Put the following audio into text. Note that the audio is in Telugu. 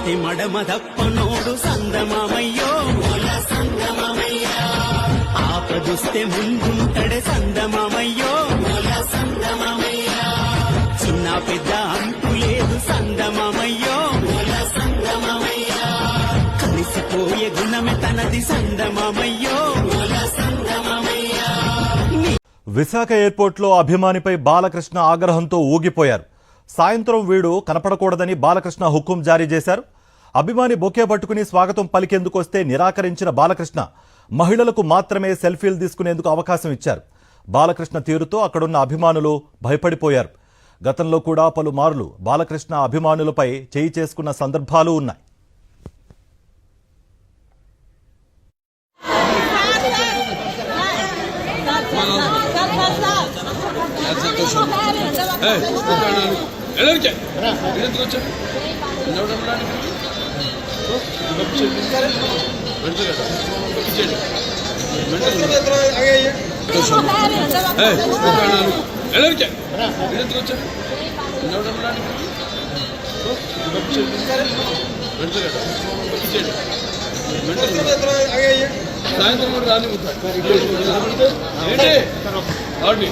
ఆపదొస్తే మడమదప్పనోడు సందమామయ్యో మూల సందమామయ్యా ఆపదొస్తే ముందుంటడే సందమామయ్యో మూల సందమామయ్యా చిన్న పెద్ద అంటూ లేదు సందమామయ్యో మూల సందమామయ్యా కలిసిపోయే గుణమే తనది సందమామయ్యో మూల సందమామయ్యా. విశాఖ ఎయిర్పోర్ట్లో అభిమానిపై బాలకృష్ణ ఆగ్రహంతో ఊగిపోయారు. సాయంత్రం వీడు కనపడకూడదని బాలకృష్ణ హుకుం జారీ చేశారు. అభిమాని బొకే పట్టుకుని స్వాగతం పలికేందుకొస్తే నిరాకరించిన బాలకృష్ణ మహిళలకు మాత్రమే సెల్ఫీలు తీసుకునేందుకు అవకాశం ఇచ్చారు. బాలకృష్ణ తీరుతో అక్కడున్న అభిమానులు భయపడిపోయారు. గతంలో కూడా పలుమార్లు బాలకృష్ణ అభిమానులపై చేయి చేసుకున్న సందర్భాలు ఉన్నాయి. సాయంత్రం రాని సాయంత్రం రాని